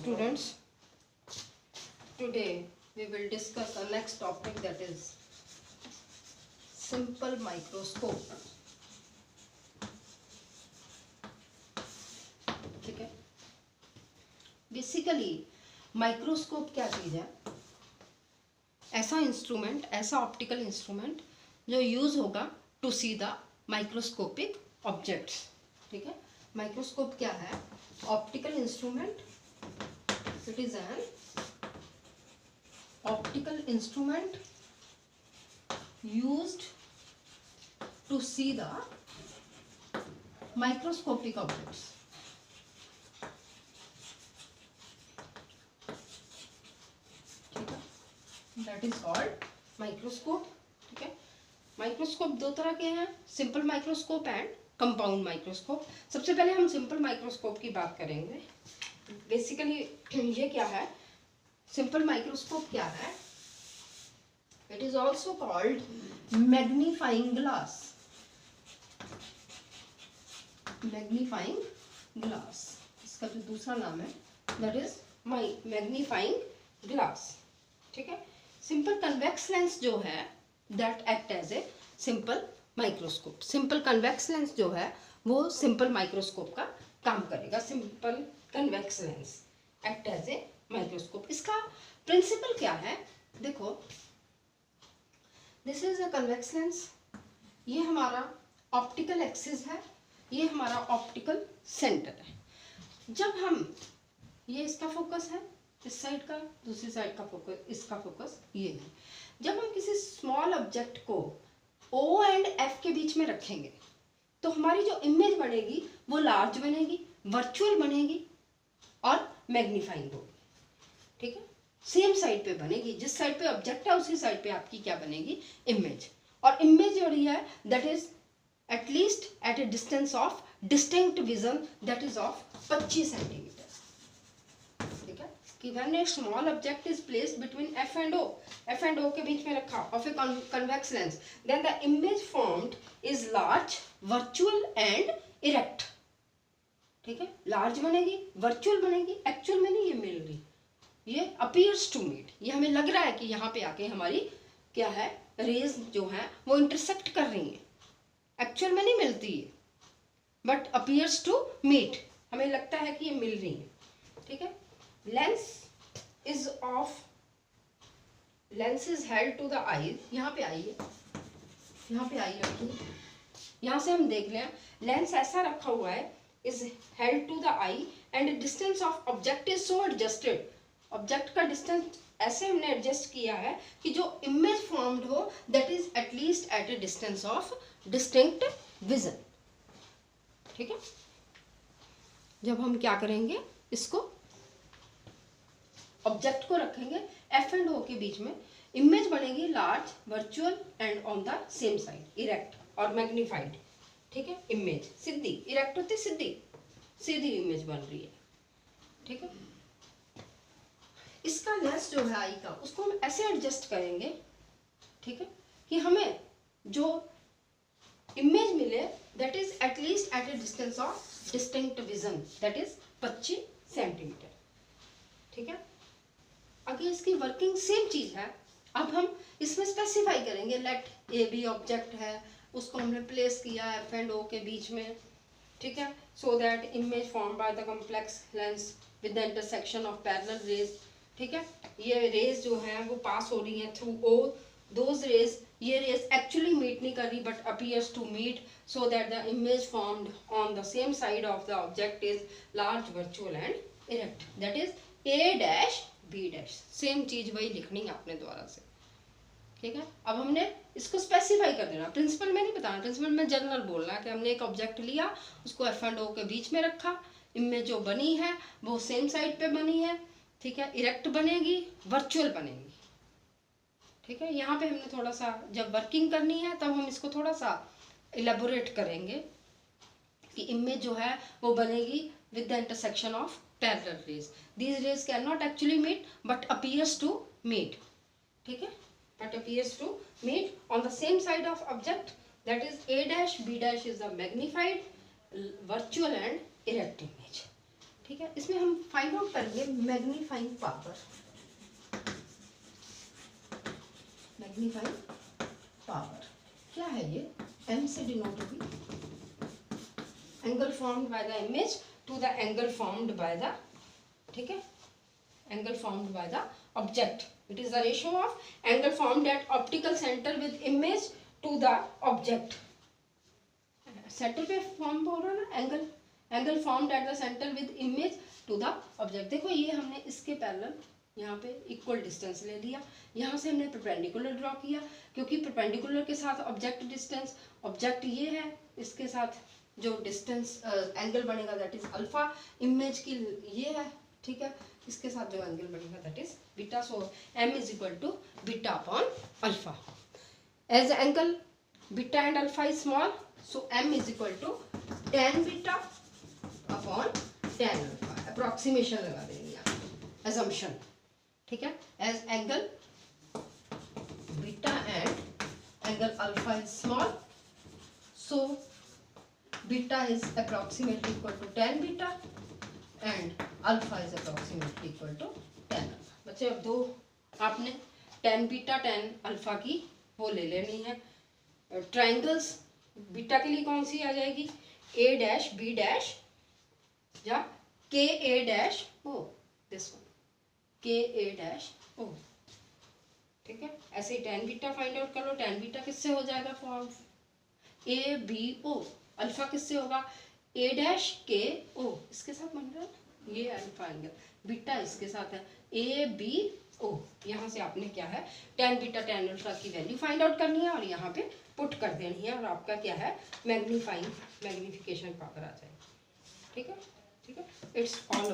students, today we will discuss our next topic, that is simple microscope. ठीक है, basically microscope क्या चीज़ है? ऐसा इंस्ट्रूमेंट, ऐसा ऑप्टिकल इंस्ट्रूमेंट जो यूज होगा to see the microscopic objects. ठीक है, माइक्रोस्कोप क्या है? Optical instrument. It is an optical instrument used to see the microscopic objects. ठीक है, that is called microscope. ठीक है, माइक्रोस्कोप दो तरह के हैं, simple microscope and compound microscope. सबसे पहले हम सिंपल माइक्रोस्कोप की बात करेंगे. बेसिकली ये क्या है? सिंपल माइक्रोस्कोप क्या है? It is also called magnifying glass. Magnifying glass. इसका जो दूसरा नाम है that is magnifying glass. ठीक है, simple convex lens जो है that act as a simple microscope. Simple convex lens जो है वो simple microscope का काम करेगा. Simple convex lens act as a microscope. इसका principle क्या है? देखो, this is a convex lens. ये हमारा ऑप्टिकल एक्सिस है, ये हमारा ऑप्टिकल सेंटर है. जब हम, ये इसका फोकस है इस साइड का, दूसरी साइड का फोकस, इसका फोकस ये है. जब हम किसी स्मॉल ऑब्जेक्ट को O एंड F के बीच में रखेंगे तो हमारी जो इमेज बनेगी वो लार्ज बनेगी, वर्चुअल बनेगी और मैग्नीफाइंग होगी. ठीक है, सेम साइड पे बनेगी. जिस साइड पे ऑब्जेक्ट है उसी साइड पे आपकी क्या बनेगी? इमेज. और इमेज जो रही है that is at least at a distance of distinct vision that is of 25 centimetre. ठीक है, कि when a small object is placed between F and O के बीच में रखा of a convex lens, then the image formed is large, virtual and erect. ठीक है, large बनेगी, वर्चुअल बनेगी, एक्चुअल में नहीं ये मिल रही, ये अपीयर्स टू मीट. ये हमें लग रहा है कि यहाँ पे आके हमारी क्या है, रेज जो है वो इंटरसेक्ट कर रही हैं. एक्चुअल में नहीं मिलती है, बट अपीयर्स टू मीट, हमें लगता है कि ये मिल रही है. ठीक है, lens is held to the eye. यहाँ पे आई है, यहाँ पे आई रखी, यहाँ से हम देख लें. लेंस ऐसा रखा हुआ है, is held to the eye and distance of object is so adjusted. Object का डिस्टेंस ऐसे हमने एडजस्ट किया है कि जो इमेज फॉर्म्ड हो that is at least at a distance of distinct vision. ठीक है, जब हम क्या करेंगे, इसको ऑब्जेक्ट को रखेंगे F एंड O के बीच में, इमेज बनेगी large, virtual and on the same side, erect और मैग्नीफाइड. ठीक है, इमेज सीधी, इरेक्ट होती सीधी, सीधी इमेज बन रही है. ठीक है, इसका लेंस जो है आई का, उसको हम ऐसे एडजस्ट करेंगे. ठीक है, कि हमें जो इमेज मिले that is at least at a distance of distinct vision that is 25 centimetre. ठीक है, आगे इसकी वर्किंग सेम चीज है. अब हम इसमें स्पेसिफाई करेंगे, लेट ए बी ऑब्जेक्ट है, उसको हमने प्लेस किया F एंड O के बीच में. ठीक है, so that image form by the complex lens with the intersection of parallel raise. ठीक है, ये रेज जो है वो पास हो रही हैं थ्रू O. दोज रेज, ये रेज एक्चुअली मीट नहीं कर रही but appears to meet, so that the image formed on the same side of the object is large, virtual and erect. That is A dash B dash. Same चीज वही लिखनी है अपने द्वारा से. ठीक है, अब हमने इसको स्पेसिफाई कर देना. प्रिंसिपल में नहीं बताना, प्रिंसिपल में जनरल बोलना है कि हमने एक ऑब्जेक्ट लिया, उसको F एंड O के बीच में रखा, इमेज जो बनी है वो सेम साइड पे बनी है. ठीक है, इरेक्ट बनेगी, वर्चुअल बनेगी. ठीक है, यहाँ पे हमने थोड़ा सा जब वर्किंग करनी है तब हम इसको थोड़ा सा इलेबोरेट करेंगे कि इमेज जो है वो बनेगी with the intersection of parallel rays. These rays can not actually meet but appears to meet. ठीक है, but appears to meet on the same side of object, that is A dash B dash is the magnified, virtual and erect image. ठीक है, इसमें हम find out करेंगे magnifying power. Magnifying power क्या है ये? m से डिनोट होगी, angle formed by the image to the angle formed by the, ठीक है, angle formed by the object. It is the ratio of angle formed at optical centre with image to the object. Centre पे form हो रहा है ना angle, angle formed at the centre with image to the object. देखो ये हमने इसके parallel यहाँ पे इक्वल डिस्टेंस ले लिया, यहाँ से हमने परपेंडिकुलर ड्रॉ किया, क्योंकि परपेंडिकुलर के साथ ऑब्जेक्ट डिस्टेंस, ऑब्जेक्ट ये है, इसके साथ जो डिस्टेंस एंगल बनेगा दैट इज अल्फा, इमेज की ये है, ठीक है, इसके साथ जो एंगल बनेगा that is beta. So m is equal to beta upon alpha. As angle beta and alpha is small, so m is equal to tan beta upon tan alpha. Approximation लगा देंगे आप, assumption, ठीक है। As angle beta and angle alpha is small, so beta is approximately equal to tan beta and alpha is approximately equal to tan alpha। बच्चे अब दो आपने tan beta tan alpha की वो ले लेनी है। ट्राइंगल्स बीटा के लिए कौन सी आ जाएगी? a डैश b डैश या k a dash o, this one k a dash o, ठीक है। ऐसे ही tan बीटा फाइंड आउट कर लो। tan बीटा किससे हो जाएगा form? a b o। Alpha किससे होगा? a डैश के ओ, इसके साथ बन रहा है ये अल्फा एंगल, बीटा इसके साथ है a b o। यहाँ से आपने क्या है tan बीटा tan अल्फा की वैल्यू फाइंड आउट करनी है और यहाँ पे पुट कर देनी है और आपका क्या है मैग्नीफिकेशन पावर आ जाएगी, ठीक है, ठीक है। It's all